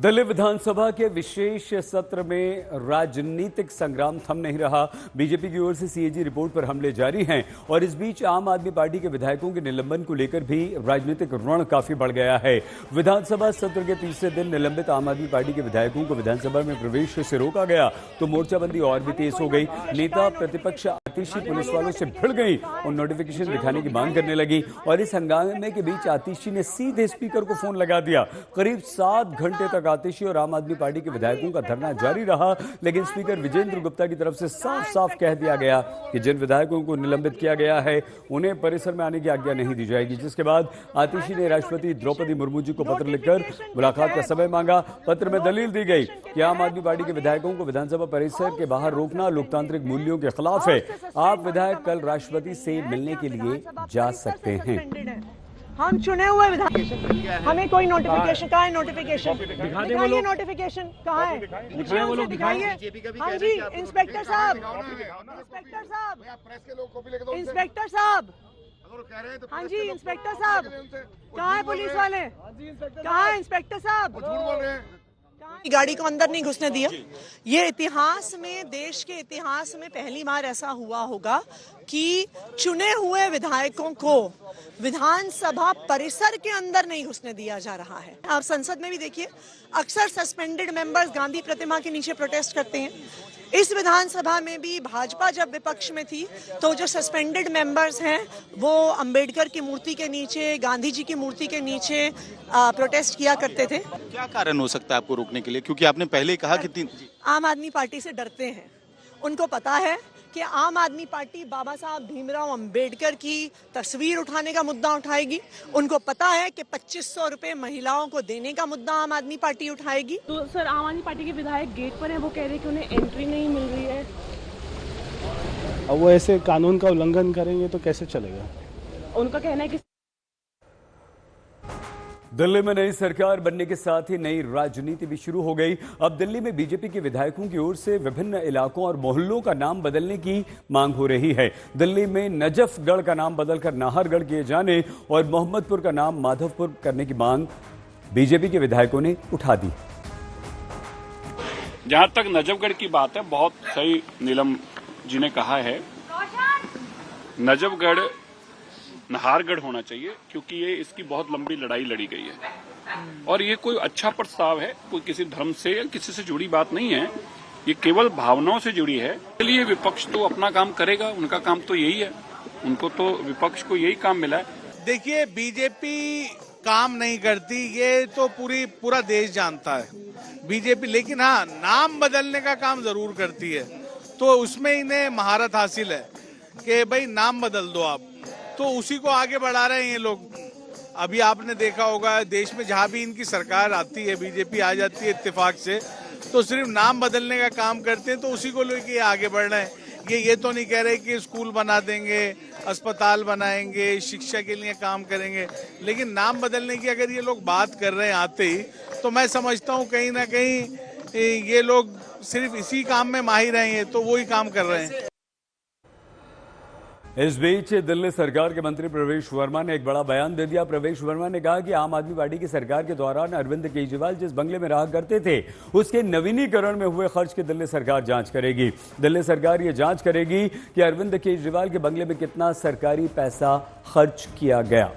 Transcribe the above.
दिल्ली विधानसभा के विशेष सत्र में राजनीतिक संग्राम थम नहीं रहा। बीजेपी की ओर से सीएजी रिपोर्ट पर हमले जारी हैं और इस बीच आम आदमी पार्टी के विधायकों के निलंबन को लेकर भी राजनीतिक रण काफी बढ़ गया है। विधानसभा सत्र के तीसरे दिन निलंबित आम आदमी पार्टी के विधायकों को विधानसभा में प्रवेश से रोका गया तो मोर्चाबंदी और भी तेज हो गई। नेता प्रतिपक्ष आतिशी पुलिस वालों से भिड़ गई और नोटिफिकेशन दिखाने की मांग करने लगी और इस हंगामे के बीच आतिशी ने सीधे स्पीकर को फोन लगा दिया। करीब 7 घंटे तक आतिशी और आम आदमी पार्टी के विधायकों का धरना जारी रहा, लेकिन स्पीकर विजेंद्र गुप्ता की तरफ से साफ साफ कह दिया गया कि जिन विधायकों को निलंबित किया गया है उन्हें परिसर में आने की आज्ञा नहीं दी जाएगी। जिसके बाद आतिशी ने राष्ट्रपति द्रौपदी मुर्मू जी को पत्र लिखकर मुलाकात का समय मांगा। पत्र में दलील दी गई कि आम आदमी पार्टी के विधायकों को विधानसभा परिसर के बाहर रोकना लोकतांत्रिक मूल्यों के खिलाफ है। आप विधायक कल राष्ट्रपति से मिलने के लिए जा सकते हैं। हम चुने हुए विधायक, हमें कोई नोटिफिकेशन कहाँ है? नोटिफिकेशन दिखाइए, नोटिफिकेशन कहाँ है? दिखाइए। हाँ जी, इंस्पेक्टर साहब, इंस्पेक्टर साहब, इंस्पेक्टर साहब, हाँ जी इंस्पेक्टर साहब, कहाँ है पुलिस वाले? कहाँ है इंस्पेक्टर साहब? गाड़ी को अंदर नहीं घुसने दिया। ये इतिहास में, देश के इतिहास में पहली बार ऐसा हुआ होगा कि चुने हुए विधायकों को विधानसभा परिसर के अंदर नहीं घुसने दिया जा रहा है। आप संसद में भी देखिए, अक्सर सस्पेंडेड मेंबर्स गांधी प्रतिमा के नीचे प्रोटेस्ट करते हैं। इस विधानसभा में भी भाजपा जब विपक्ष में थी तो जो सस्पेंडेड मेंबर्स हैं वो अंबेडकर की मूर्ति के नीचे, गांधी जी की मूर्ति के नीचे प्रोटेस्ट किया करते थे। क्या कारण हो सकता है आपको रोकने के लिए? क्योंकि आपने पहले कहा कि आम आदमी पार्टी से डरते हैं। उनको पता है कि आम आदमी पार्टी बाबा साहब भीमराव अंबेडकर की तस्वीर उठाने का मुद्दा उठाएगी। उनको पता है कि 2500 रुपए महिलाओं को देने का मुद्दा आम आदमी पार्टी उठाएगी। तो सर, आम आदमी पार्टी के विधायक गेट पर हैं, वो कह रहे हैं कि उन्हें एंट्री नहीं मिल रही है। अब वो ऐसे कानून का उल्लंघन करेंगे तो कैसे चलेगा? उनका कहना है कि दिल्ली में नई सरकार बनने के साथ ही नई राजनीति भी शुरू हो गई। अब दिल्ली में बीजेपी के विधायकों की ओर से विभिन्न इलाकों और मोहल्लों का नाम बदलने की मांग हो रही है। दिल्ली में नजफगढ़ का नाम बदलकर नाहरगढ़ किए जाने और मोहम्मदपुर का नाम माधवपुर करने की मांग बीजेपी के विधायकों ने उठा दी। जहां तक नजफगढ़ की बात है, बहुत सही नीलम जी ने कहा है, नजफगढ़ नाहरगढ़ होना चाहिए क्योंकि ये इसकी बहुत लंबी लड़ाई लड़ी गई है और ये कोई अच्छा प्रस्ताव है, कोई किसी धर्म से या किसी से जुड़ी बात नहीं है, ये केवल भावनाओं से जुड़ी है। इसलिए विपक्ष तो अपना काम करेगा, उनका काम तो यही है, उनको तो विपक्ष को यही काम मिला है। देखिए, बीजेपी काम नहीं करती, ये तो पूरा देश जानता है बीजेपी, लेकिन हाँ, नाम बदलने का काम जरूर करती है। तो उसमें इन्हें महारत हासिल है कि भाई नाम बदल दो आप, तो उसी को आगे बढ़ा रहे हैं ये लोग। अभी आपने देखा होगा, देश में जहां भी इनकी सरकार आती है, बीजेपी आ जाती है इत्तेफाक से, तो सिर्फ नाम बदलने का काम करते हैं, तो उसी को लेके आगे बढ़ रहे हैं। ये तो नहीं कह रहे कि स्कूल बना देंगे, अस्पताल बनाएंगे, शिक्षा के लिए काम करेंगे, लेकिन नाम बदलने की अगर ये लोग बात कर रहे हैं आते ही, तो मैं समझता हूँ कहीं ना कहीं ये लोग सिर्फ इसी काम में माहिर हैं, तो वही काम कर रहे हैं। इस बीच दिल्ली सरकार के मंत्री प्रवेश वर्मा ने एक बड़ा बयान दे दिया। प्रवेश वर्मा ने कहा कि आम आदमी पार्टी की सरकार के दौरान अरविंद केजरीवाल जिस बंगले में रहा करते थे उसके नवीनीकरण में हुए खर्च की दिल्ली सरकार जांच करेगी। दिल्ली सरकार ये जांच करेगी कि अरविंद केजरीवाल के बंगले में कितना सरकारी पैसा खर्च किया गया।